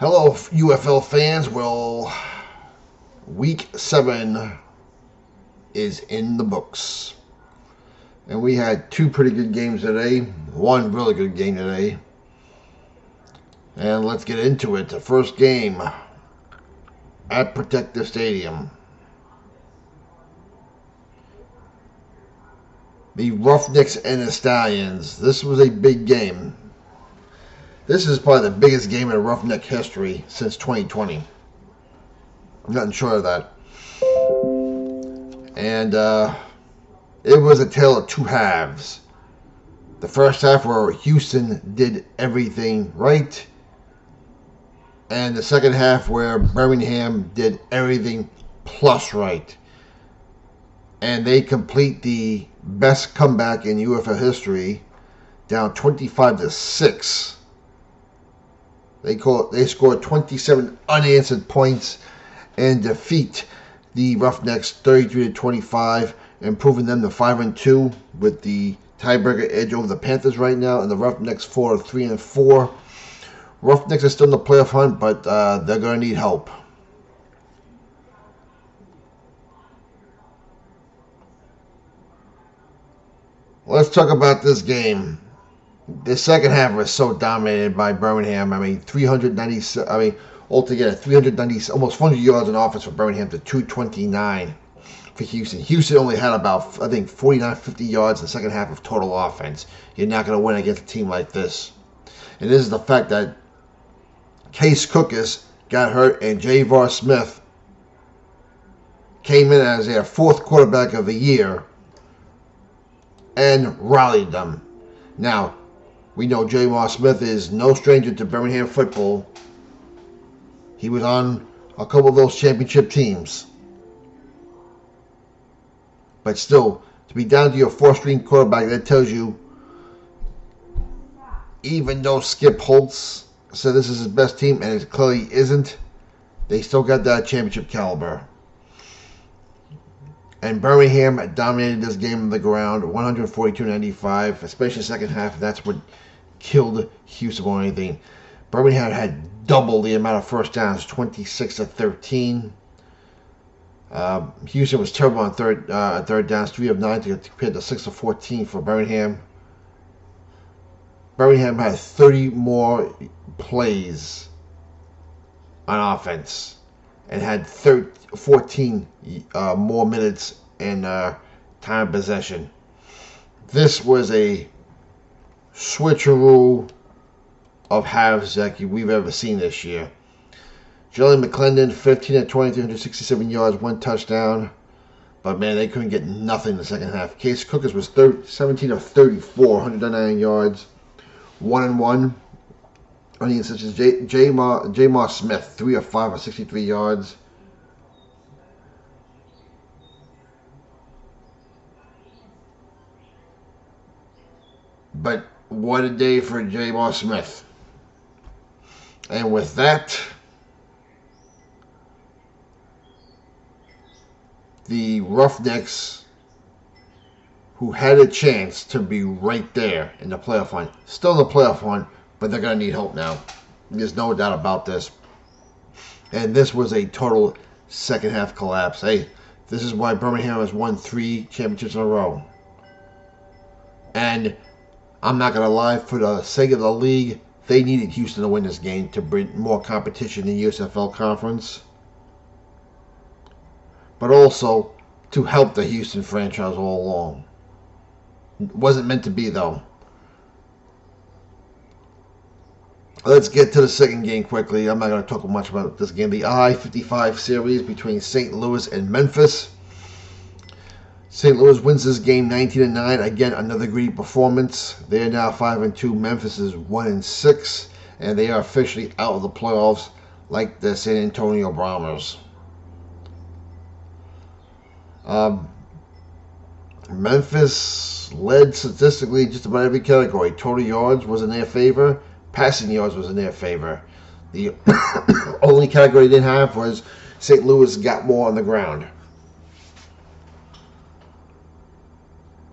Hello, UFL fans. Well, week 7 is in the books. And we had two pretty good games today, one really good game today. And let's get into it. The first game at Protective Stadium. The Roughnecks and the Stallions. This was a big game. This is probably the biggest game in Roughneck history since 2020. I'm not sure of that. And it was a tale of two halves. The first half where Houston did everything right. And the second half where Birmingham did everything plus right. And they complete the best comeback in UFL history, down 25-6. They scored 27 unanswered points and defeat the Roughnecks 33-25, improving them to 5-2 with the tiebreaker edge over the Panthers right now, and the Roughnecks 4-3-4. Roughnecks are still in the playoff hunt, but they're going to need help. Let's talk about this game. The second half was so dominated by Birmingham. Altogether 390, almost 400 yards in offense for Birmingham to 229 for Houston. Houston only had about, 49, 50 yards in the second half of total offense. You're not going to win against a team like this. And this is the fact that Case Cookus got hurt and J.V.R. Smith came in as their fourth quarterback of the year and rallied them. Now, we know J.V.R. Smith is no stranger to Birmingham football. He was on a couple of those championship teams. But still, to be down to your fourth-string quarterback, that tells you, even though Skip Holtz said this is his best team, and it clearly isn't, they still got that championship caliber. And Birmingham dominated this game on the ground, 142-95, especially the second half. That's what killed Houston more than anything. Birmingham had double the amount of first downs, 26-13. Houston was terrible on third downs, 3 of 9 compared to 6 of 14 for Birmingham. Birmingham had 30 more plays on offense and had 14 more minutes and time of possession. This was a switcheroo of halves that we've ever seen this year. Jalen McClendon, 15 of 20, 367 yards, 1 touchdown. But, man, they couldn't get nothing in the second half. Case Cookus was 17 of 34, 109 yards, 1-1. Such as J.M.R. Smith, 3 of 5 of 63 yards. But what a day for J.M.R. Smith. And with that, the Roughnecks, who had a chance to be right there in the playoff hunt, still in the playoff hunt, but they're going to need help now. There's no doubt about this. And this was a total second half collapse. Hey, this is why Birmingham has won 3 championships in a row. And I'm not going to lie, for the sake of the league, they needed Houston to win this game to bring more competition in the USFL Conference. But also to help the Houston franchise all along. It wasn't meant to be, though. Let's get to the second game quickly. I'm not going to talk much about this game. The I-55 series between St. Louis and Memphis. St. Louis wins this game 19-9. Again, another greedy performance. They are now 5-2. Memphis is 1-6. And they are officially out of the playoffs like the San Antonio Bombers. Memphis led statistically just about every category. Total yards was in their favor. Passing yards was in their favor. The only category they didn't have was St. Louis got more on the ground.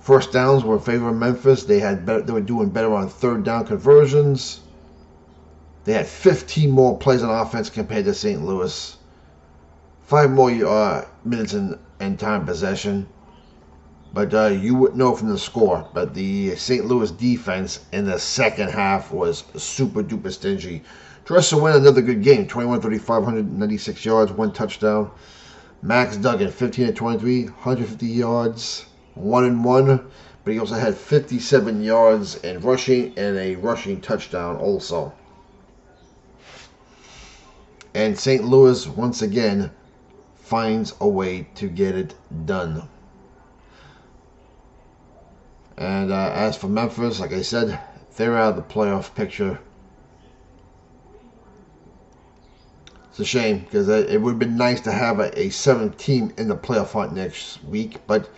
First downs were in favor of Memphis. They were doing better on third down conversions. They had 15 more plays on offense compared to St. Louis. 5 more minutes in time possession. But you wouldn't know from the score. But the St. Louis defense in the second half was super duper stingy. Dresser win another good game. 21-35, 196 yards, 1 touchdown. Max Duggan, 15-23, 150 yards, 1-1. But he also had 57 yards in rushing and a rushing touchdown also. And St. Louis, once again, finds a way to get it done. And as for Memphis, like I said, they're out of the playoff picture. It's a shame because it would have been nice to have a 7th team in the playoff hunt next week, but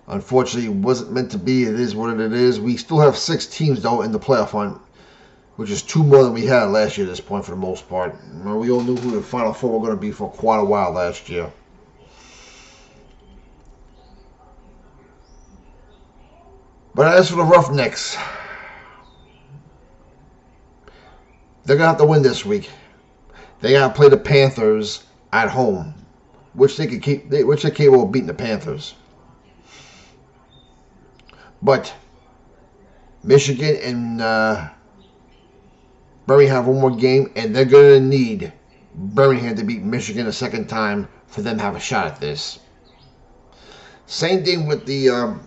unfortunately it wasn't meant to be. It is what it is. We still have 6 teams, though, in the playoff hunt, which is 2 more than we had last year at this point for the most part. We all knew who the Final Four were going to be for quite a while last year. But as for the Roughnecks, they're going to have to win this week. They got to play the Panthers at home, which they're capable of beating the Panthers. But Michigan and Birmingham have one more game, and they're going to need Birmingham to beat Michigan a second time for them to have a shot at this. Same thing with the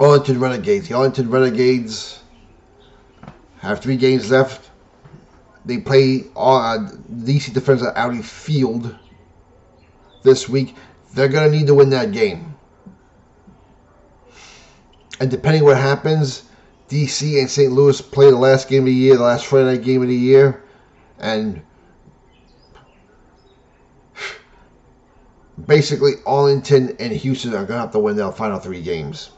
Arlington Renegades. The Arlington Renegades have 3 games left. They play DC Defense at Audi Field this week. They're going to need to win that game. And depending what happens, DC and St. Louis play the last game of the year, the last Friday night game of the year. And basically Arlington and Houston are going to have to win their final 3 games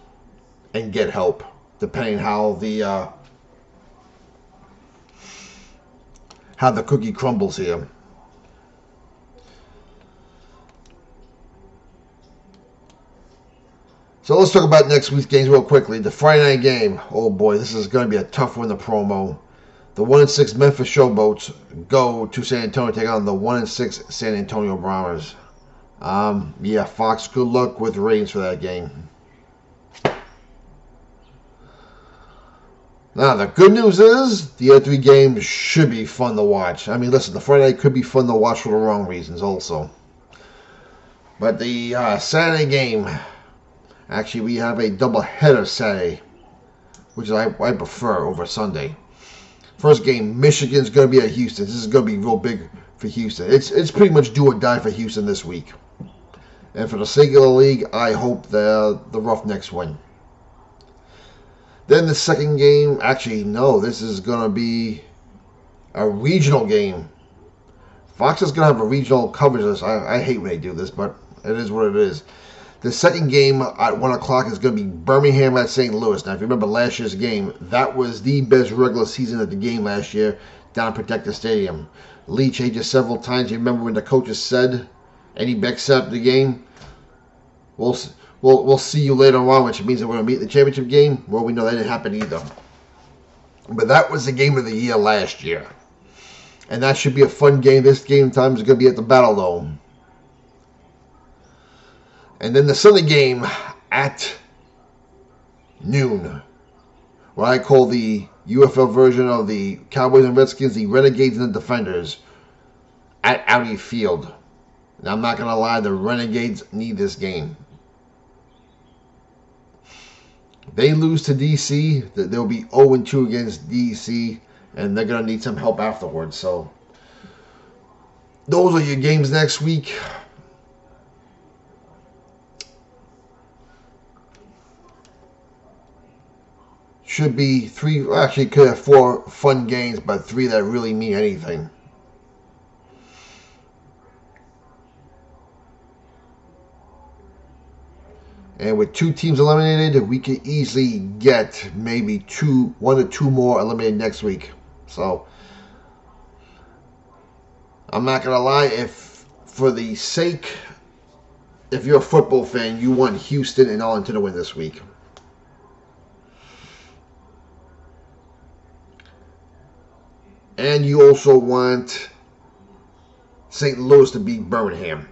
and get help, depending how the cookie crumbles here. So let's talk about next week's games real quickly. The Friday night game. Oh boy, this is going to be a tough one to promo. The 1-6 Memphis Showboats go to San Antonio to take on the 1-6 San Antonio Brahmas. Yeah, Fox, good luck with ratings for that game. Now, the good news is the other 3 games should be fun to watch. I mean, listen, the Friday night could be fun to watch for the wrong reasons also. But the Saturday game, actually, we have a double header Saturday, which I prefer over Sunday. First game, Michigan's going to be at Houston. This is going to be real big for Houston. It's pretty much do or die for Houston this week. And for the sake of the league, I hope the Roughnecks win. Then the second game, actually, no, this is going to be a regional game. Fox is going to have a regional coverage of this. I hate when they do this, but it is what it is. The second game at 1 o'clock is going to be Birmingham at St. Louis. Now, if you remember last year's game, that was the best regular season of the game last year down at Protector Stadium. Lee changed it several times. You remember when the coaches said, Eddie Beck set up the game? We'll see you later on, which means that we're going to meet the championship game. Well, we know that didn't happen either. But that was the game of the year last year. And that should be a fun game. This game time is going to be at the Battle Dome. And then the Sunday game at noon, what I call the UFL version of the Cowboys and Redskins, the Renegades and the Defenders at Audi Field. Now, I'm not going to lie, the Renegades need this game. They lose to DC, they'll be 0-2 against DC, and they're going to need some help afterwards. So, those are your games next week. Should be 3, actually could have 4 fun games, but 3 that really mean anything. And with 2 teams eliminated, we could easily get maybe 1 or 2 more eliminated next week. So, I'm not going to lie, if you're a football fan, you want Houston and Arlington to win this week. And you also want St. Louis to beat Birmingham.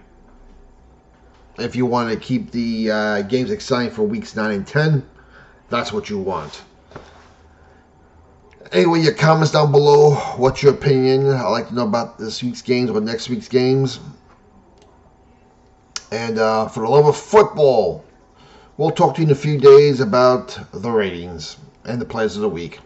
If you want to keep the games exciting for weeks 9 and 10, that's what you want. Anyway, your comments down below. What's your opinion? I'd like to know about this week's games or next week's games. And for the love of football, we'll talk to you in a few days about the ratings and the players of the week.